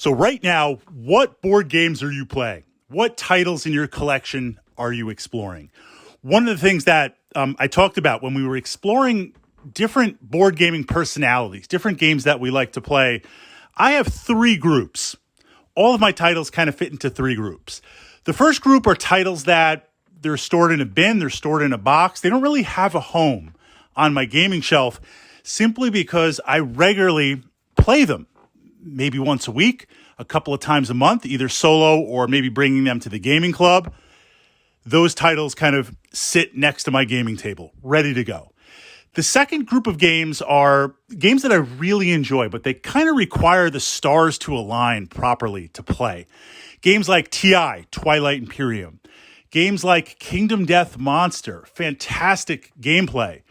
So right now, what board games are you playing? What titles in your collection are you exploring? One of the things that I talked about when we were exploring different board gaming personalities, different games that we like to play, I have three groups. All of my titles kind of fit into three groups. The first group are titles that they're stored in a bin, they're stored in a box. They don't really have a home on my gaming shelf simply because I regularly play them. Maybe once a week, a couple of times a month, either solo or maybe bringing them to the gaming club. Those titles kind of sit next to my gaming table, ready to go. The second group of games are games that I really enjoy, but they kind of require the stars to align properly to play. Games like TI, Twilight Imperium. Games like Kingdom Death Monster, fantastic gameplay,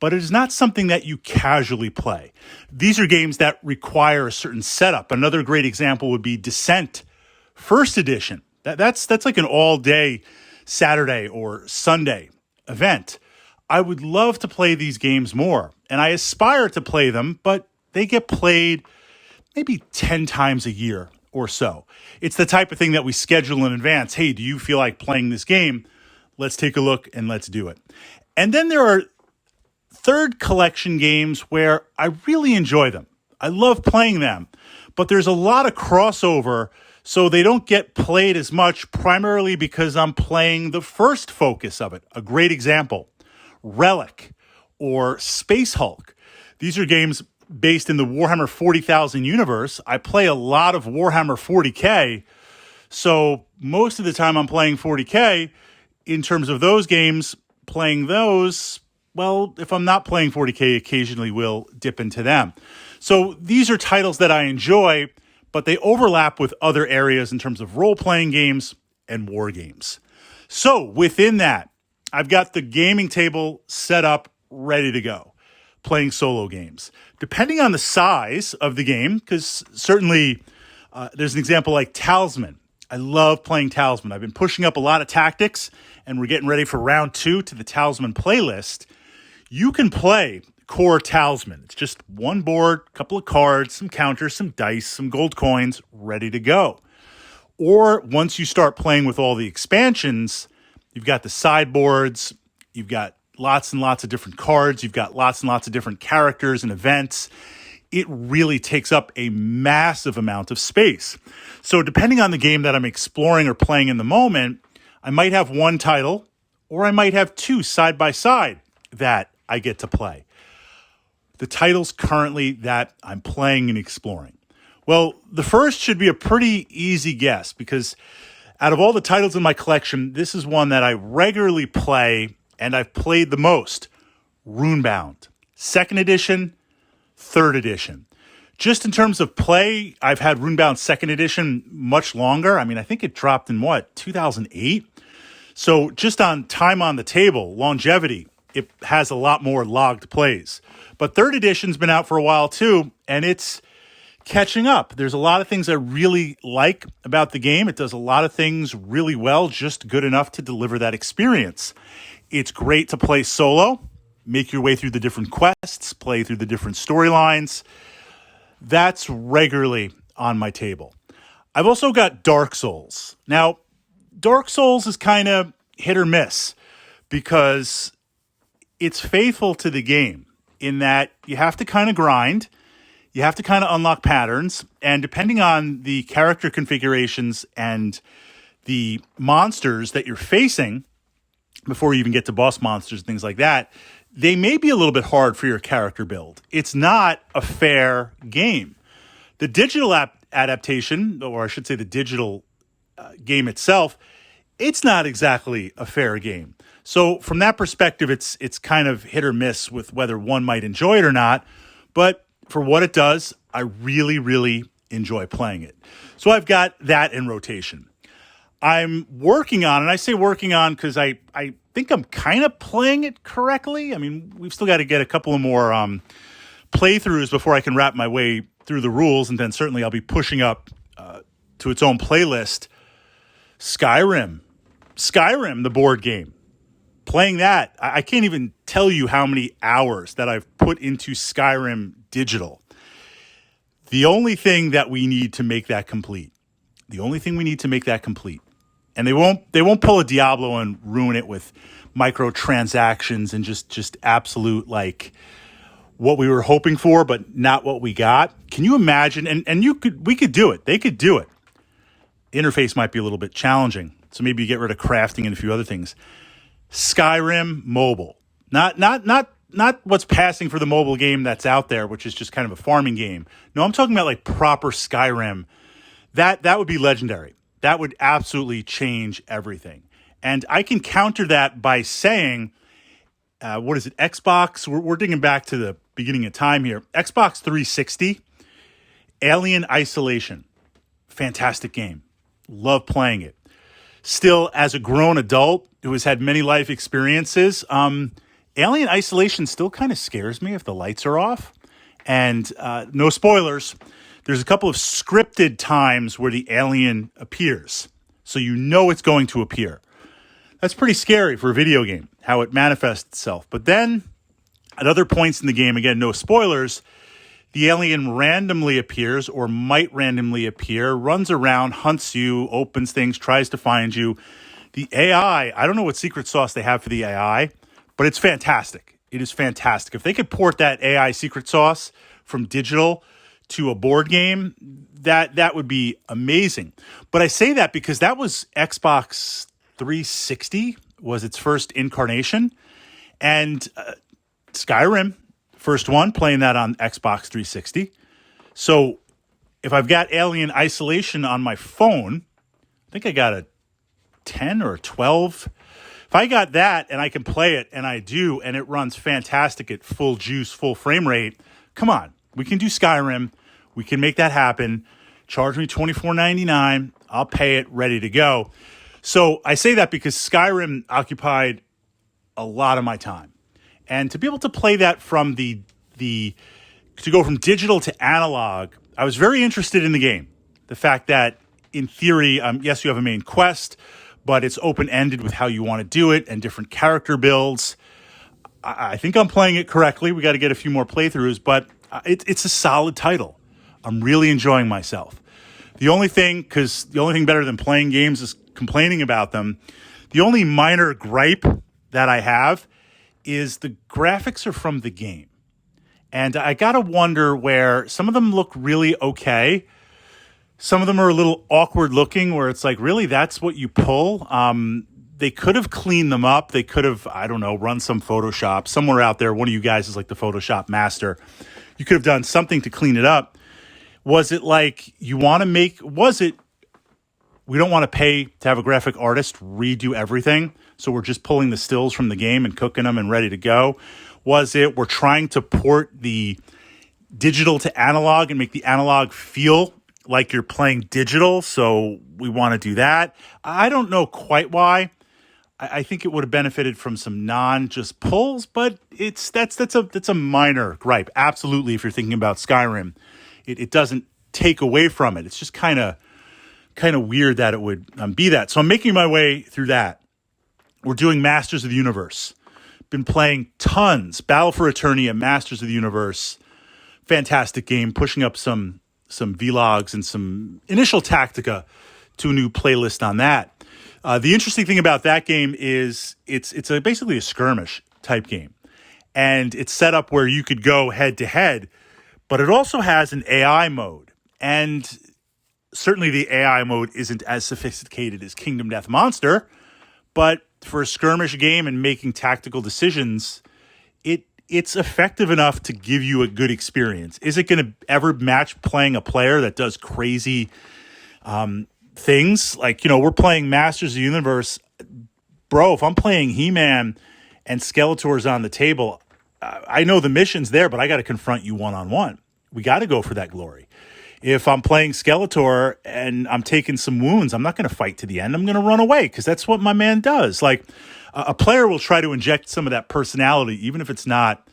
but it is not something that you casually play. These are games that require a certain setup. Another great example would be Descent, First Edition. That's like an all-day Saturday or Sunday event. I would love to play these games more, and I aspire to play them, but they get played maybe 10 times a year or so. It's the type of thing that we schedule in advance. Hey, do you feel like playing this game? Let's take a look and let's do it. And then there are third collection games where I really enjoy them. I love playing them, but there's a lot of crossover, so they don't get played as much, primarily because I'm playing the first focus of it. A great example, Relic or Space Hulk. These are games based in the Warhammer 40,000 universe. I play a lot of Warhammer 40K, so most of the time I'm playing 40K. In terms of those games, playing those, well, if I'm not playing 40K, occasionally we'll dip into them. So these are titles that I enjoy, but they overlap with other areas in terms of role-playing games and war games. So within that, I've got the gaming table set up, ready to go, playing solo games. Depending on the size of the game, because certainly there's an example like Talisman. I love playing Talisman. I've been pushing up a lot of tactics, and we're getting ready for round 2 to the Talisman playlist. You can play core Talisman. It's just one board, a couple of cards, some counters, some dice, some gold coins, ready to go. Or once you start playing with all the expansions, you've got the sideboards, you've got lots and lots of different cards, you've got lots and lots of different characters and events. It really takes up a massive amount of space. So depending on the game that I'm exploring or playing in the moment, I might have one title or I might have two side by side that I get to play. The titles currently that I'm playing and exploring. Well, the first should be a pretty easy guess because out of all the titles in my collection, this is one that I regularly play and I've played the most. Runebound. 2nd edition, 3rd edition. Just in terms of play, I've had Runebound 2nd edition much longer. I mean, I think it dropped in 2008? So just on time on the table, longevity, it has a lot more logged plays. But 3rd edition's been out for a while too, and it's catching up. There's a lot of things I really like about the game. It does a lot of things really well, just good enough to deliver that experience. It's great to play solo, make your way through the different quests, play through the different storylines. That's regularly on my table. I've also got Dark Souls. Now, Dark Souls is kind of hit or miss because it's faithful to the game in that you have to kind of grind, you have to kind of unlock patterns, and depending on the character configurations and the monsters that you're facing, before you even get to boss monsters and things like that, they may be a little bit hard for your character build. It's not a fair game. The digital adaptation, or I should say the digital game itself, it's not exactly a fair game. So from that perspective, it's kind of hit or miss with whether one might enjoy it or not. But for what it does, I really, really enjoy playing it. So I've got that in rotation. I'm working on, and I say working on because I think I'm kind of playing it correctly. I mean, we've still got to get a couple of more playthroughs before I can wrap my way through the rules, and then certainly I'll be pushing up to its own playlist. Skyrim, the board game. Playing that, I can't even tell you how many hours that I've put into Skyrim digital. The only thing that we need to make that complete, and they won't pull a Diablo and ruin it with microtransactions and just absolute like what we were hoping for, but not what we got. Can you imagine? And we could do it. They could do it. Interface might be a little bit challenging, so maybe you get rid of crafting and a few other things. Skyrim mobile, not what's passing for the mobile game that's out there, which is just kind of a farming game. No, I'm talking about like proper Skyrim. That would be legendary. That would absolutely change everything. And I can counter that by saying, what is it? Xbox. We're digging back to the beginning of time here. Xbox 360, Alien Isolation, fantastic game. Love playing it. Still, as a grown adult who has had many life experiences, Alien Isolation still kind of scares me if the lights are off. And no spoilers, there's a couple of scripted times where the alien appears. So you know it's going to appear. That's pretty scary for a video game, how it manifests itself. But then, at other points in the game, again, no spoilers, the alien randomly appears or might randomly appear, runs around, hunts you, opens things, tries to find you. The AI, I don't know what secret sauce they have for the AI, but it's fantastic. It is fantastic. If they could port that AI secret sauce from digital to a board game, that would be amazing. But I say that because that was Xbox 360 was its first incarnation. And Skyrim, first one, playing that on Xbox 360. So if I've got Alien Isolation on my phone, I think I got a 10 or a 12. If I got that and I can play it, and I do, and it runs fantastic at full juice, full frame rate, come on. We can do Skyrim. We can make that happen. Charge me $24.99. I'll pay it, ready to go. So I say that because Skyrim occupied a lot of my time. And to be able to play that from to go from digital to analog, I was very interested in the game. The fact that, in theory, yes, you have a main quest, but it's open-ended with how you want to do it and different character builds. I think I'm playing it correctly. We got to get a few more playthroughs, but it's a solid title. I'm really enjoying myself. The only thing better than playing games is complaining about them. The only minor gripe that I have is the graphics are from the game. And I got to wonder where some of them look really okay. Some of them are a little awkward looking where it's like, really, that's what you pull? They could have cleaned them up. They could have, I don't know, run some Photoshop. Somewhere out there, one of you guys is like the Photoshop master. You could have done something to clean it up. Was it like we don't want to pay to have a graphic artist redo everything, so we're just pulling the stills from the game and cooking them and ready to go? Was it we're trying to port the digital to analog and make the analog feel like you're playing digital, so we want to do that? I don't know quite why. I think it would have benefited from some just pulls, but that's a minor gripe. Absolutely, if you're thinking about Skyrim, it doesn't take away from it. It's just kind of weird that it would be that. So I'm making my way through that. We're doing Masters of the Universe. Been playing tons. Battle for Eternia, Masters of the Universe. Fantastic game. Pushing up some vlogs and some initial Tactica to a new playlist on that. The interesting thing about that game is it's basically a skirmish type game. And it's set up where you could go head to head, but it also has an AI mode. And certainly the AI mode isn't as sophisticated as Kingdom Death Monster, but for a skirmish game and making tactical decisions, it's effective enough to give you a good experience. Is it going to ever match playing a player that does crazy things? Like, we're playing Masters of the Universe. Bro, if I'm playing He-Man and Skeletor's on the table, I know the mission's there, but I got to confront you one-on-one. We got to go for that glory. If I'm playing Skeletor and I'm taking some wounds, I'm not going to fight to the end. I'm going to run away because that's what my man does. Like, a player will try to inject some of that personality, even if it's not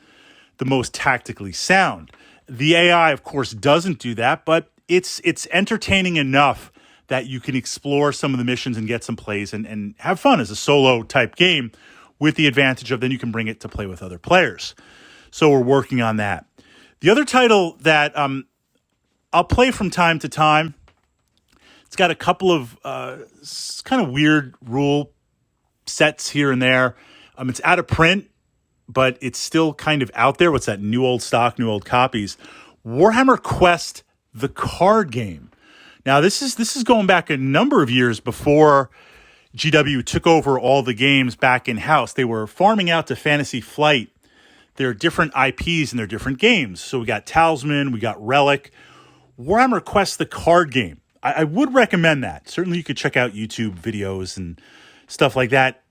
the most tactically sound. The AI, of course, doesn't do that, but it's entertaining enough that you can explore some of the missions and get some plays and have fun as a solo type game, with the advantage of then you can bring it to play with other players. So we're working on that. The other title that I'll play from time to time. It's got a couple of kind of weird rule sets here and there. It's out of print, but it's still kind of out there. What's that? New old stock, new old copies. Warhammer Quest, the card game. Now, this is going back a number of years before GW took over all the games back in-house. They were farming out to Fantasy Flight their different IPs and their different games. So we got Talisman, we got Relic. Warhammer Quest, the card game. I would recommend that. Certainly you could check out YouTube videos and stuff like that.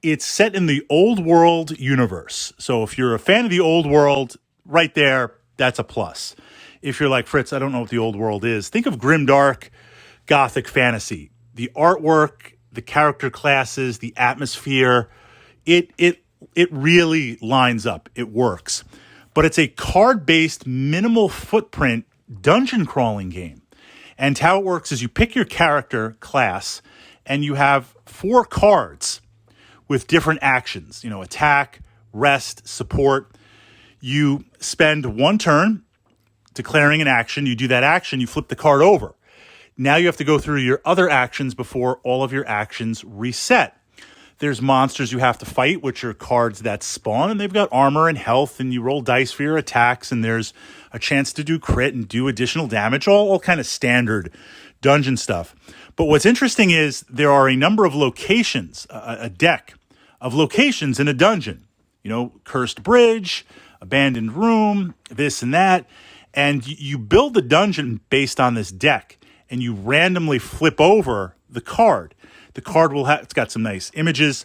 It's set in the old world universe. So if you're a fan of the old world, right there, that's a plus. If you're like, Fritz, I don't know what the old world is, think of grimdark, gothic fantasy. The artwork, the character classes, the atmosphere, it really lines up. It works. But it's a card-based, minimal footprint dungeon crawling game. And how it works is you pick your character class and you have 4 cards with different actions, attack, rest, support. You spend 1 turn declaring an action. You do that action, you flip the card over. Now you have to go through your other actions before all of your actions reset. There's monsters you have to fight, which are cards that spawn, and they've got armor and health, and you roll dice for your attacks, and there's a chance to do crit and do additional damage, all kind of standard dungeon stuff. But what's interesting is there are a number of locations, a deck of locations in a dungeon. Cursed bridge, abandoned room, this and that. And you build the dungeon based on this deck, and you randomly flip over the card. The card it's got some nice images.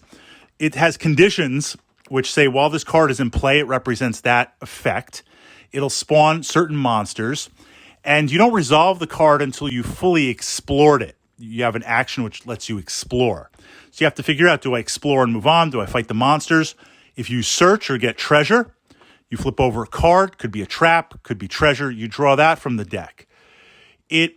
It has conditions which say while this card is in play, it represents that effect. It'll spawn certain monsters, and you don't resolve the card until you fully explored it. You have an action which lets you explore. So you have to figure out, do I explore and move on? Do I fight the monsters? If you search or get treasure, you flip over a card, could be a trap, could be treasure. You draw that from the deck. It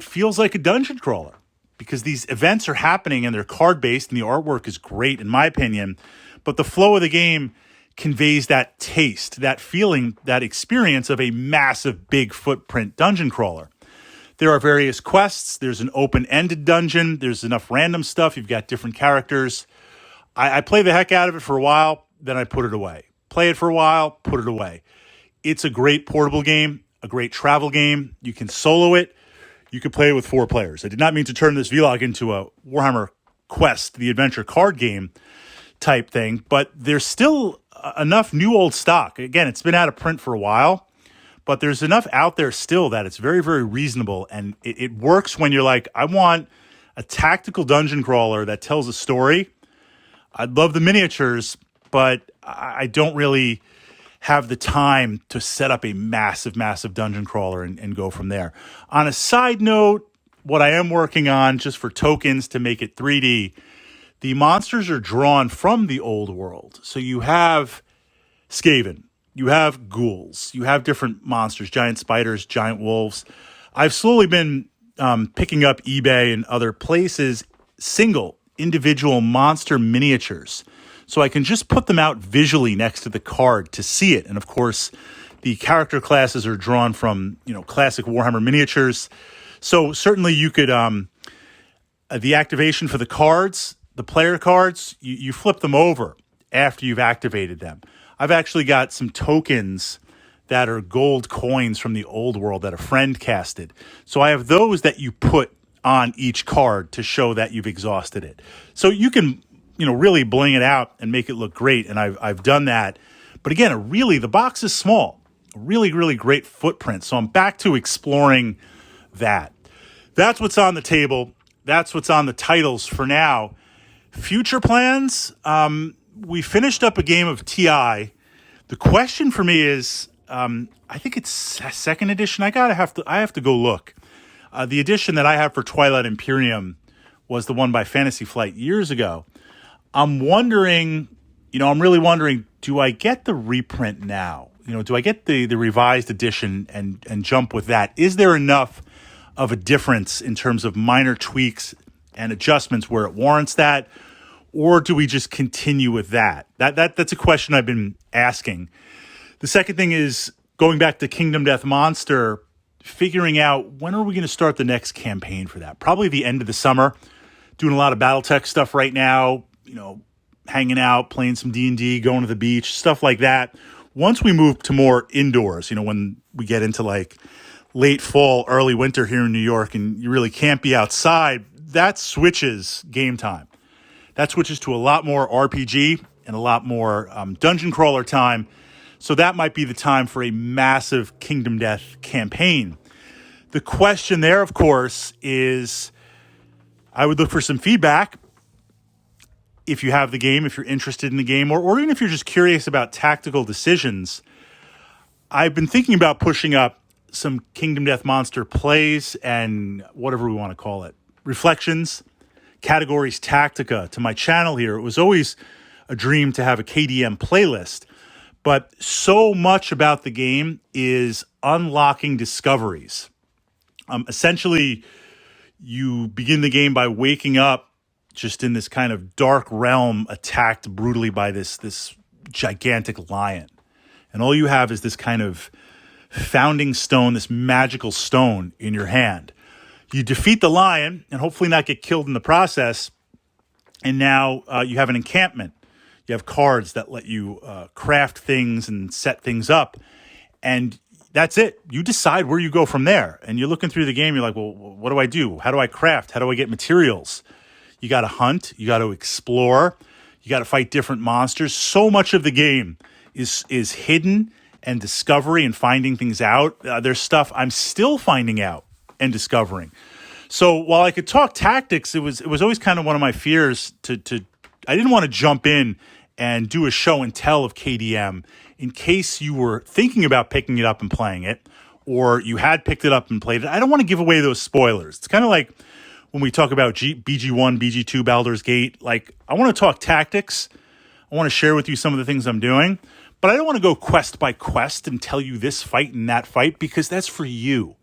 feels like a dungeon crawler because these events are happening and they're card-based and the artwork is great, in my opinion. But the flow of the game conveys that taste, that feeling, that experience of a massive, big footprint dungeon crawler. There are various quests. There's an open-ended dungeon. There's enough random stuff. You've got different characters. I play the heck out of it for a while, then I put it away. Play it for a while, put it away. It's a great portable game, a great travel game. You can solo it. You can play it with 4 players. I did not mean to turn this vlog into a Warhammer Quest, the adventure card game type thing, but there's still enough new old stock. Again, it's been out of print for a while, but there's enough out there still that it's very, very reasonable. And it works when you're like, I want a tactical dungeon crawler that tells a story. I love the miniatures, but I don't really have the time to set up a massive, massive dungeon crawler and go from there. On a side note, what I am working on, just for tokens to make it 3D, the monsters are drawn from the old world. So you have Skaven, you have ghouls, you have different monsters, giant spiders, giant wolves. I've slowly been picking up eBay and other places, single individual monster miniatures. So I can just put them out visually next to the card to see it. And of course, the character classes are drawn from, classic Warhammer miniatures. So certainly you could, the activation for the cards, the player cards, you flip them over after you've activated them. I've actually got some tokens that are gold coins from the old world that a friend casted. So I have those that you put on each card to show that you've exhausted it. So you can, really bling it out and make it look great. And I've done that. But again, the box is small, a really, really great footprint. So I'm back to exploring that. That's what's on the table. That's what's on the titles for now. Future plans. We finished up a game of TI. The question for me is, I think it's second edition. I have to go look. The edition that I have for Twilight Imperium was the one by Fantasy Flight years ago. I'm wondering, I'm really wondering, do I get the reprint now? Do I get the revised edition and jump with that? Is there enough of a difference in terms of minor tweaks and adjustments where it warrants that? Or do we just continue with that? That's a question I've been asking. The second thing is going back to Kingdom Death Monster. figuring out when are we going to start the next campaign for that. Probably the end of the summer. Doing a lot of BattleTech stuff right now, hanging out, playing some D&D, going to the beach, stuff like that. Once we move to more indoors, when we get into like late fall, early winter here in New York, and you really can't be outside, that switches game time. That switches to a lot more RPG and a lot more dungeon crawler time. So that might be the time for a massive Kingdom Death campaign. The question there, of course, is I would look for some feedback if you have the game, if you're interested in the game, or even if you're just curious about tactical decisions. I've been thinking about pushing up some Kingdom Death Monster plays and whatever we want to call it, reflections, categories, tactica to my channel here. It was always a dream to have a KDM playlist, but so much about the game is unlocking discoveries. Essentially, you begin the game by waking up just in this kind of dark realm, attacked brutally by this gigantic lion. And all you have is this kind of founding stone, this magical stone in your hand. You defeat the lion and hopefully not get killed in the process. And now you have an encampment. You have cards that let you craft things and set things up. And that's it. You decide where you go from there. And you're looking through the game. You're like, well, what do I do? How do I craft? How do I get materials? You got to hunt. You got to explore. You got to fight different monsters. So much of the game is hidden and discovery and finding things out. There's stuff I'm still finding out and discovering. So while I could talk tactics, it was always kind of one of my fears to I didn't want to jump in and do a show and tell of KDM in case you were thinking about picking it up and playing it, or you had picked it up and played it. I don't want to give away those spoilers. It's kind of like when we talk about BG1, BG2, Baldur's Gate. Like, I want to talk tactics. I want to share with you some of the things I'm doing, but I don't want to go quest by quest and tell you this fight and that fight, because that's for you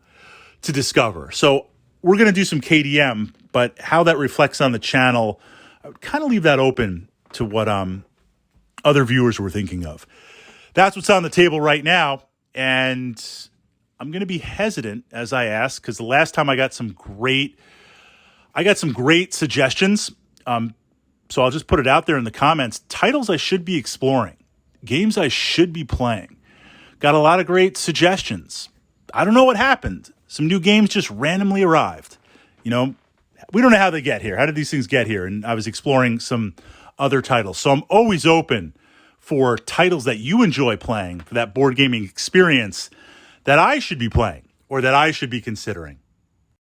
to discover. So we're going to do some KDM, but how that reflects on the channel, I would kind of leave that open to what other viewers were thinking of. That's what's on the table right now, and I'm going to be hesitant as I ask, because the last time I got some great suggestions. So I'll just put it out there in the comments. Titles I should be exploring, games I should be playing. Got a lot of great suggestions. I don't know what happened. Some new games just randomly arrived. We don't know how they get here. How did these things get here? And I was exploring some other titles. So I'm always open for titles that you enjoy playing, for that board gaming experience that I should be playing or that I should be considering.